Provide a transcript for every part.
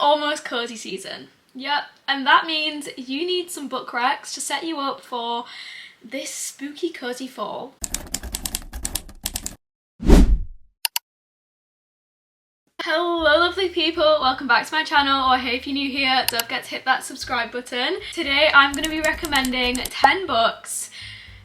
almost cozy season. Yep, and that means you need some book recs to set you up for this spooky cozy fall. Hello lovely people, welcome back to my channel, or hey if you're new here, don't forget to hit that subscribe button. Today I'm going to be recommending 10 books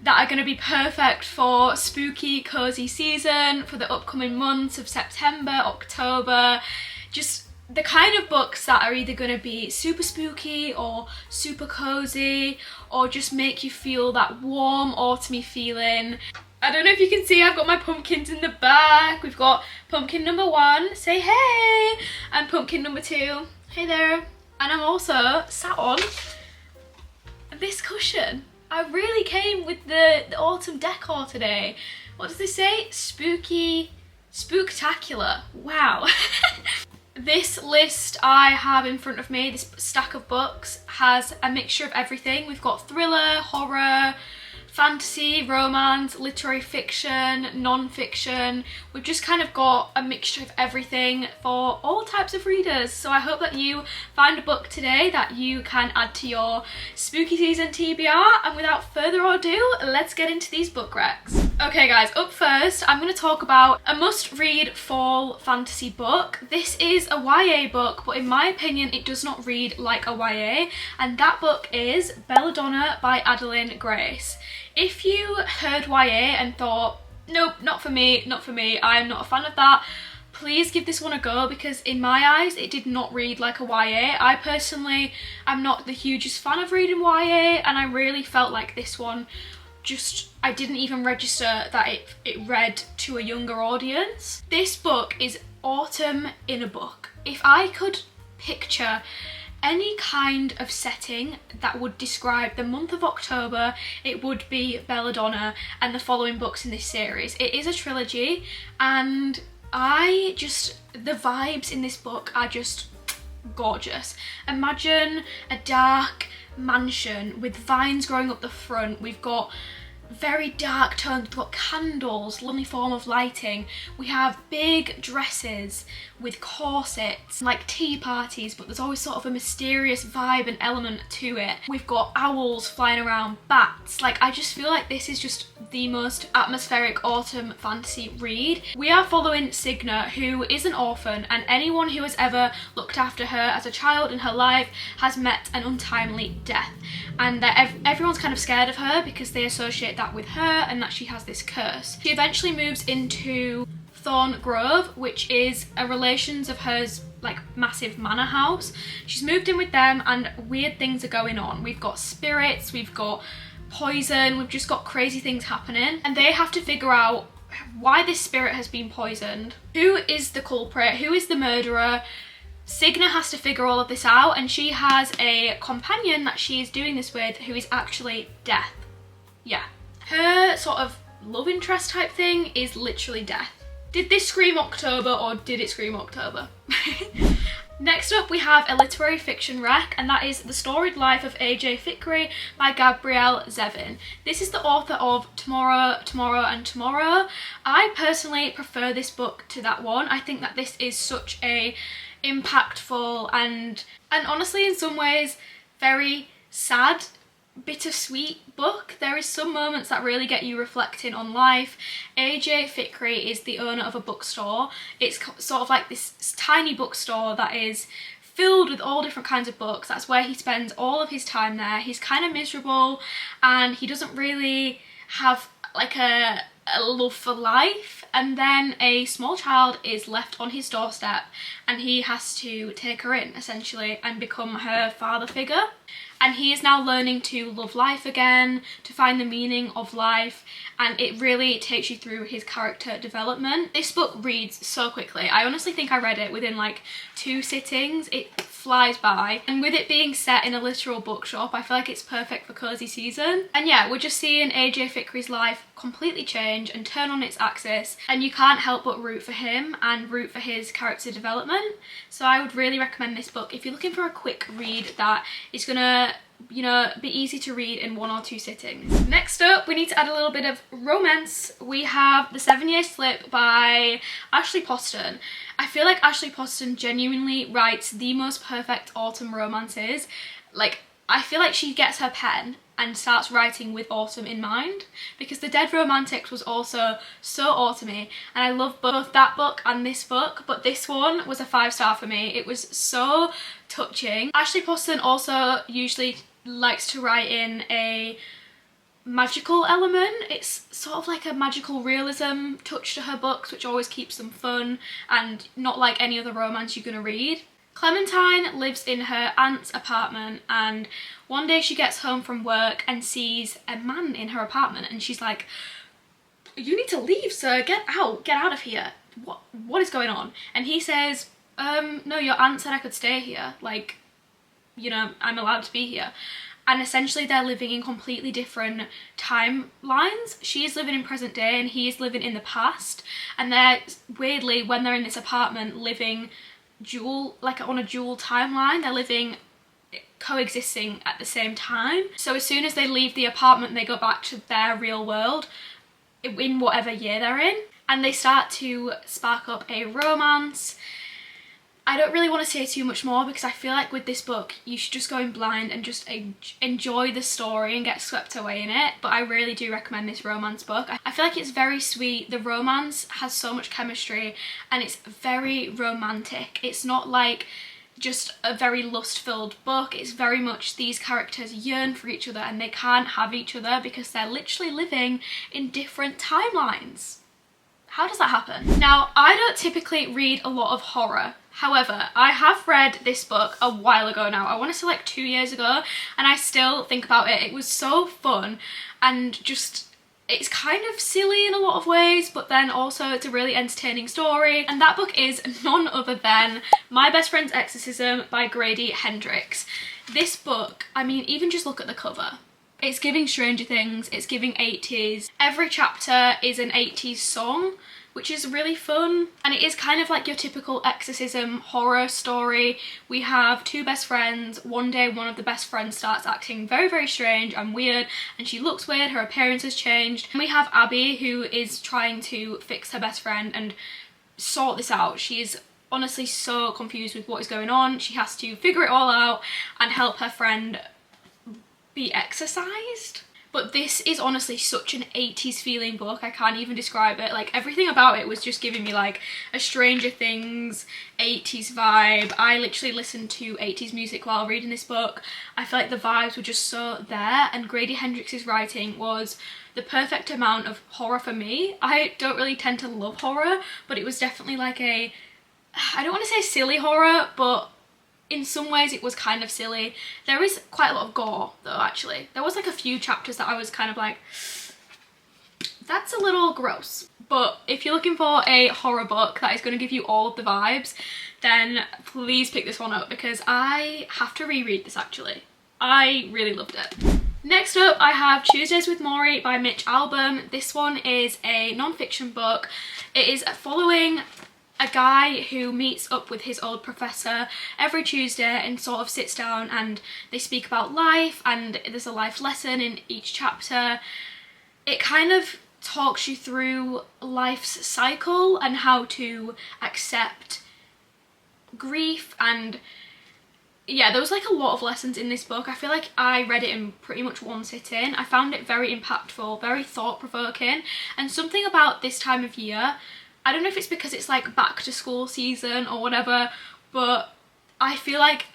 that are going to be perfect for spooky cozy season for the upcoming months of September, October. Just the kind of books that are either going to be super spooky or super cozy, or just make you feel that warm autumny feeling. I don't know if you can see, I've got my pumpkins in the back. We've got pumpkin number 1, say hey, and pumpkin number 2, hey there. And I'm also sat on this cushion. I really came with the autumn decor today. What does this say? Spooky, spooktacular. Wow. This list I have in front of me, this stack of books, has a mixture of everything. We've got thriller, horror, fantasy, romance, literary fiction, non-fiction. We've just kind of got a mixture of everything for all types of readers. So I hope that you find a book today that you can add to your spooky season TBR. And without further ado, let's get into these book recs. Okay guys, up first I'm going to talk about a must-read fall fantasy book. This is a YA book, but in my opinion it does not read like a YA, and that book is Belladonna by Adeline Grace. If you heard YA and thought, nope, not for me, I'm not a fan of that, please give this one a go, because in my eyes it did not read like a YA. I personally am not the hugest fan of reading YA, and I really felt like this one I didn't even register that it read to a younger audience. This book is autumn in a book. If I could picture any kind of setting that would describe the month of October, it would be Belladonna and the following books in this series. It is a trilogy, and the vibes in this book are just gorgeous. Imagine a dark mansion with vines growing up the front. We've got very dark tones, we've got candles, lovely form of lighting. We have big dresses with corsets, like tea parties, but there's always sort of a mysterious vibe and element to it. We've got owls flying around, bats. Like, I just feel like this is just the most atmospheric autumn fantasy read. We are following Signa, who is an orphan, and anyone who has ever looked after her as a child in her life has met an untimely death. And everyone's kind of scared of her because they associate that with her and that she has this curse. She eventually moves into Thorn Grove, which is a relations of hers, like massive manor house. She's moved in with them and weird things are going on. We've got spirits, we've got poison, we've just got crazy things happening, and they have to figure out why this spirit has been poisoned. Who is the culprit? Who is the murderer? Signa has to figure all of this out, and she has a companion that she is doing this with who is actually Death. Yeah. Her sort of love interest type thing is literally Death. Did this scream October, or did it scream October? Next up we have a literary fiction rec, and that is The Storied Life of A.J. Fikry by Gabrielle Zevin. This is the author of Tomorrow, Tomorrow and Tomorrow. I personally prefer this book to that one. I think that this is such a impactful and honestly in some ways very sad, bittersweet book. There is some moments that really get you reflecting on life. AJ Fikry is the owner of a bookstore. It's sort of like this tiny bookstore that is filled with all different kinds of books. That's where he spends all of his time there. He's kind of miserable and he doesn't really have like a love for life, and then a small child is left on his doorstep and he has to take her in essentially and become her father figure. And he is now learning to love life again, to find the meaning of life, and it really takes you through his character development. This book reads so quickly. I honestly think I read it within like 2 sittings. It flies by, and with it being set in a literal bookshop, I feel like it's perfect for cozy season. And yeah, we're just seeing AJ Fikry's life completely change and turn on its axis, and you can't help but root for him and root for his character development. So I would really recommend this book if you're looking for a quick read that is gonna you know, be easy to read in 1 or 2 sittings. Next up, we need to add a little bit of romance. We have The 7-Year Slip by Ashley Poston. I feel like Ashley Poston genuinely writes the most perfect autumn romances. Like, I feel like she gets her pen and starts writing with autumn in mind, because The Dead Romantics was also so autumny, and I love both that book and this book, but this one was a 5-star for me. It was so touching. Ashley Poston also usually likes to write in a magical element. It's sort of like a magical realism touch to her books, which always keeps them fun and not like any other romance you're gonna read. Clementine lives in her aunt's apartment, and one day she gets home from work and sees a man in her apartment, and she's like, "You need to leave, sir, get out of here. What is going on?" And he says, "No, your aunt said I could stay here, like, you know, I'm allowed to be here." And essentially they're living in completely different timelines. She's living in present day and he's living in the past, and they're weirdly, when they're in this apartment, living on a dual timeline. They're living coexisting at the same time. So as soon as they leave the apartment, they go back to their real world in whatever year they're in, and they start to spark up a romance. I don't really want to say too much more, because I feel like with this book you should just go in blind and just enjoy the story and get swept away in it, but I really do recommend this romance book. I feel like it's very sweet. The romance has so much chemistry and it's very romantic. It's not like just a very lust-filled book. It's very much these characters yearn for each other and they can't have each other because they're literally living in different timelines. How does that happen? Now, I don't typically read a lot of horror. However, I have read this book a while ago now. I want to say like 2 years ago, and I still think about it. It was so fun, and just, it's kind of silly in a lot of ways, but then also it's a really entertaining story. And that book is none other than My Best Friend's Exorcism by Grady Hendrix. This book, I mean, even just look at the cover. It's giving Stranger Things, it's giving 80s. Every chapter is an 80s song, which is really fun, and it is kind of like your typical exorcism horror story. We have 2 best friends. One day one of the best friends starts acting very, very strange and weird, and she looks weird, her appearance has changed. And we have Abby, who is trying to fix her best friend and sort this out. She is honestly so confused with what is going on. She has to figure it all out and help her friend be exorcised. But this is honestly such an 80s feeling book. I can't even describe it. Like, everything about it was just giving me like a Stranger Things 80s vibe. I literally listened to 80s music while reading this book. I feel like the vibes were just so there, and Grady Hendrix's writing was the perfect amount of horror for me. I don't really tend to love horror, but it was definitely like a, I don't want to say silly horror, but in some ways it was kind of silly. There is quite a lot of gore though, actually. There was like a few chapters that I was kind of like, that's a little gross. But if you're looking for a horror book that is going to give you all of the vibes, then please pick this one up, because I have to reread this actually. I really loved it. Next up, I have Tuesdays with Maury by Mitch Albom. This one is a non-fiction book. It is following a guy who meets up with his old professor every Tuesday and sort of sits down and they speak about life, and there's a life lesson in each chapter. It kind of talks you through life's cycle and how to accept grief, and yeah, there was like a lot of lessons in this book. I feel like I read it in pretty much one sitting. I found it very impactful, very thought-provoking, and something about this time of year, I don't know if it's because it's like back to school season or whatever, but I feel like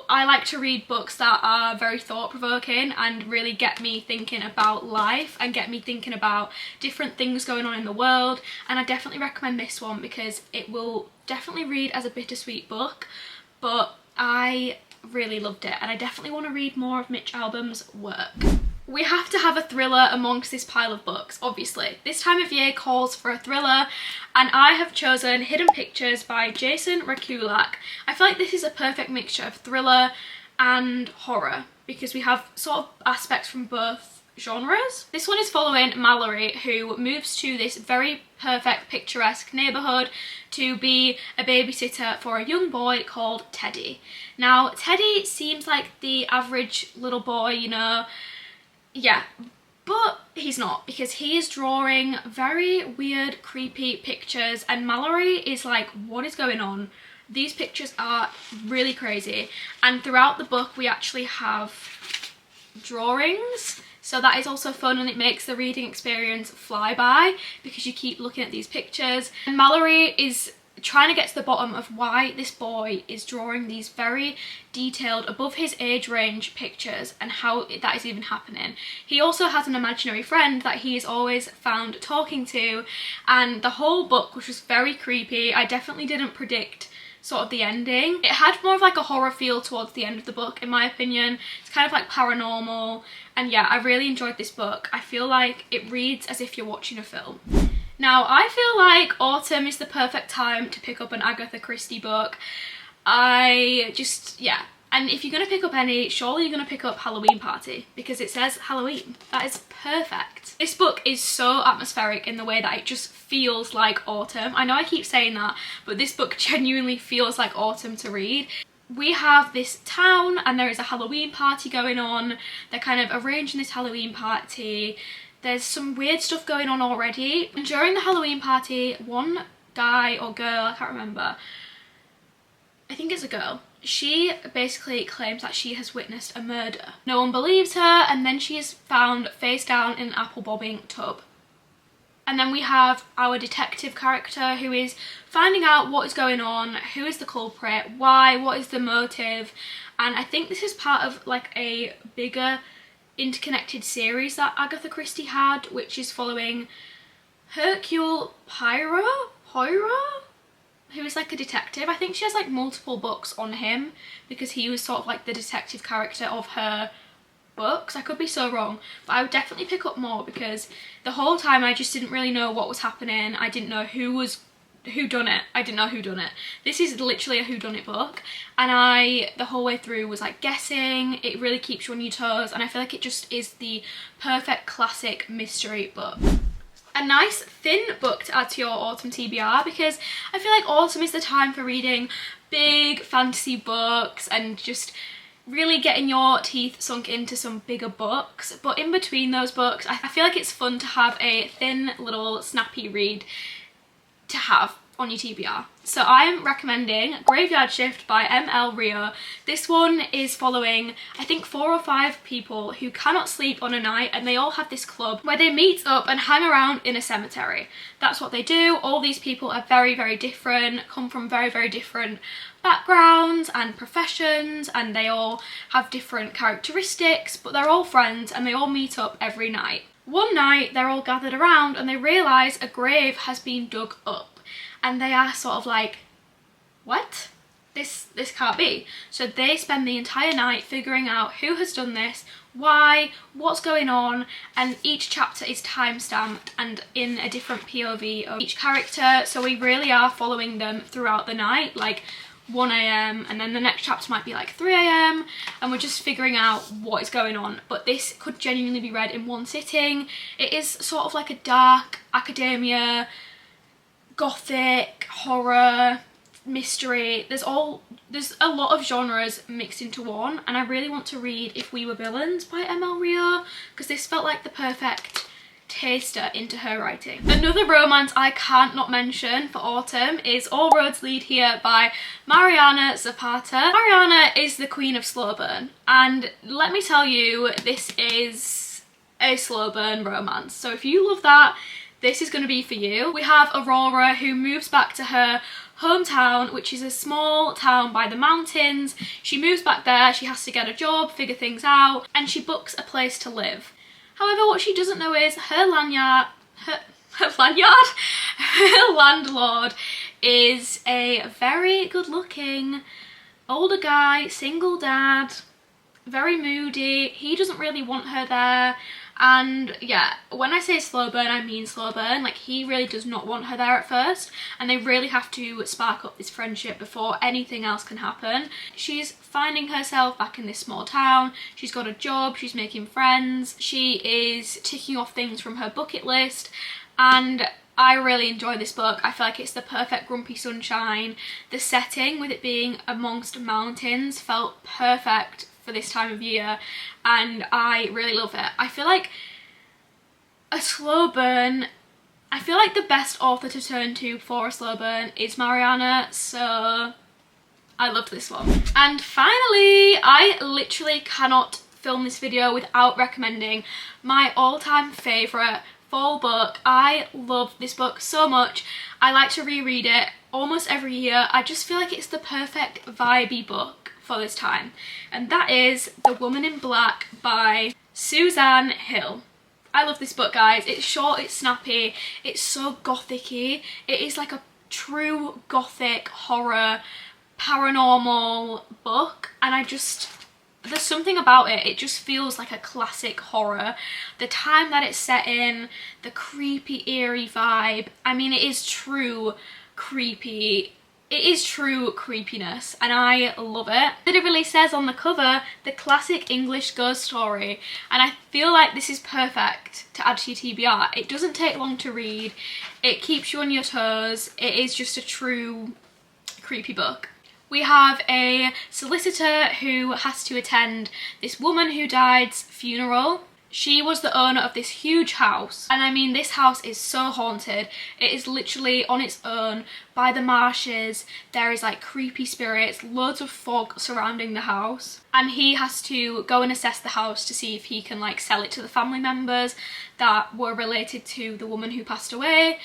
I like to read books that are very thought-provoking and really get me thinking about life and get me thinking about different things going on in the world. And I definitely recommend this one because it will definitely read as a bittersweet book, but I really loved it and I definitely want to read more of Mitch Albom's work. We have to have a thriller amongst this pile of books, obviously. This time of year calls for a thriller, and I have chosen Hidden Pictures by Jason Rekulak. I feel like this is a perfect mixture of thriller and horror, because we have sort of aspects from both genres. This one is following Mallory, who moves to this very perfect picturesque neighbourhood to be a babysitter for a young boy called Teddy. Now Teddy seems like the average little boy, you know, yeah, but he's not, because he is drawing very weird, creepy pictures, and Mallory is like, what is going on? These pictures are really crazy. And throughout the book we actually have drawings, so that is also fun, and it makes the reading experience fly by because you keep looking at these pictures. And Mallory is trying to get to the bottom of why this boy is drawing these very detailed, above his age range pictures, and how that is even happening. He also has an imaginary friend that he is always found talking to, and the whole book, which was very creepy, I definitely didn't predict sort of the ending. It had more of like a horror feel towards the end of the book, in my opinion. It's kind of like paranormal, and yeah, I really enjoyed this book. I feel like it reads as if you're watching a film. Now I feel like autumn is the perfect time to pick up an Agatha Christie book. Yeah, and if you're going to pick up any, surely you're going to pick up Halloween Party, because it says Halloween. That is perfect. This book is so atmospheric in the way that it just feels like autumn. I know I keep saying that, but this book genuinely feels like autumn to read. We have this town and there is a Halloween party going on. They're kind of arranging this Halloween party. There's some weird stuff going on already. And during the Halloween party, one guy or girl, I can't remember, I think it's a girl, she basically claims that she has witnessed a murder. No one believes her, and then she is found face down in an apple bobbing tub. And then we have our detective character who is finding out what is going on, who is the culprit, why, what is the motive. And I think this is part of like a bigger interconnected series that Agatha Christie had, which is following Hercule Poirot, who is like a detective. I think she has like multiple books on him because he was sort of like the detective character of her books. I could be so wrong, but I would definitely pick up more, because the whole time I just didn't really know what was happening. I didn't know who done it. I didn't know who done it. This is literally a whodunit book, and the whole way through was like guessing. It really keeps you on your toes, and I feel like it just is the perfect classic mystery book. A nice thin book to add to your autumn TBR, because I feel like autumn is the time for reading big fantasy books and just really getting your teeth sunk into some bigger books. But in between those books, I feel like it's fun to have a thin little snappy read to have on your TBR. So I'm recommending Graveyard Shift by M.L. Rio. This one is following, I think, 4 or 5 people who cannot sleep on a night, and they all have this club where they meet up and hang around in a cemetery. That's what they do. All these people are very, very different, come from very, very different backgrounds and professions, and they all have different characteristics, but they're all friends and they all meet up every night. One night they're all gathered around and they realise a grave has been dug up. And they are sort of like, what? This can't be. So they spend the entire night figuring out who has done this, why, what's going on, and each chapter is time-stamped and in a different POV of each character. So we really are following them throughout the night, like 1 AM, and then the next chapter might be like 3 AM, and we're just figuring out what is going on. But this could genuinely be read in one sitting. It is sort of like a dark academia, Gothic, horror, mystery. There's a lot of genres mixed into one, and I really want to read If We Were Villains by M.L. Rio, because this felt like the perfect taster into her writing. Another romance I can't not mention for autumn is All Roads Lead Here by Mariana Zapata. Mariana is the queen of slow burn, and let me tell you, this is a slow burn romance. So if you love that, this is going to be for you. We have Aurora, who moves back to her hometown, which is a small town by the mountains. She moves back there, she has to get a job, figure things out, and she books a place to live. However, what she doesn't know is her landlord is a very good looking older guy, single dad, very moody. He doesn't really want her there. And yeah, when I say slow burn, I mean slow burn. Like, he really does not want her there at first, and they really have to spark up this friendship before anything else can happen. She's finding herself back in this small town. She's got a job, she's making friends, she is ticking off things from her bucket list, and I really enjoy this book. I feel like it's the perfect grumpy sunshine. The setting, with it being amongst mountains, felt perfect for this time of year, and I really love it. I feel like a slow burn, I feel like the best author to turn to for a slow burn is Mariana, so I loved this one. And finally, I literally cannot film this video without recommending my all-time favourite fall book. I love this book so much. I like to reread it almost every year. I just feel like it's the perfect vibey book for this time, and that is The Woman in Black by Suzanne Hill. I love this book, guys. It's short, it's snappy, it's so gothic-y. It is like a true gothic horror paranormal book, and there's something about it. It just feels like a classic horror. The time that it's set in, the creepy, eerie vibe. I mean, it is true creepy. It is true creepiness, and I love it. It literally says on the cover, the classic English ghost story, and I feel like this is perfect to add to your TBR. It doesn't take long to read. It keeps you on your toes. It is just a true creepy book. We have a solicitor who has to attend this woman who died's funeral. She was the owner of this huge house, and I mean, this house is so haunted. It is literally on its own by the marshes. There is like creepy spirits, loads of fog surrounding the house, and he has to go and assess the house to see if he can like sell it to the family members that were related to the woman who passed away.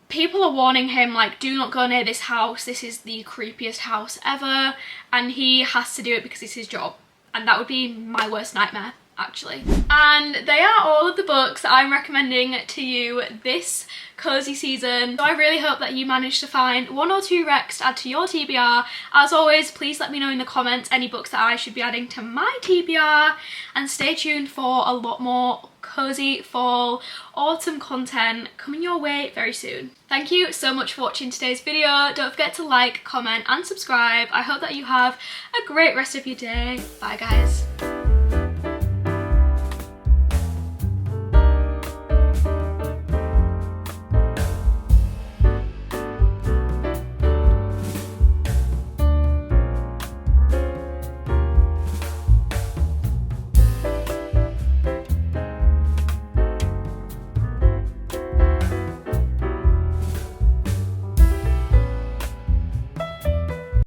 People are warning him, like, do not go near this house, this is the creepiest house ever, and he has to do it because it's his job, and that would be my worst nightmare, actually. And they are all of the books that I'm recommending to you this cozy season. So I really hope that you managed to find one or two recs to add to your TBR. As always, please let me know in the comments any books that I should be adding to my TBR, and stay tuned for a lot more cozy fall autumn content coming your way very soon. Thank you so much for watching today's video. Don't forget to like, comment and subscribe. I hope that you have a great rest of your day. Bye guys.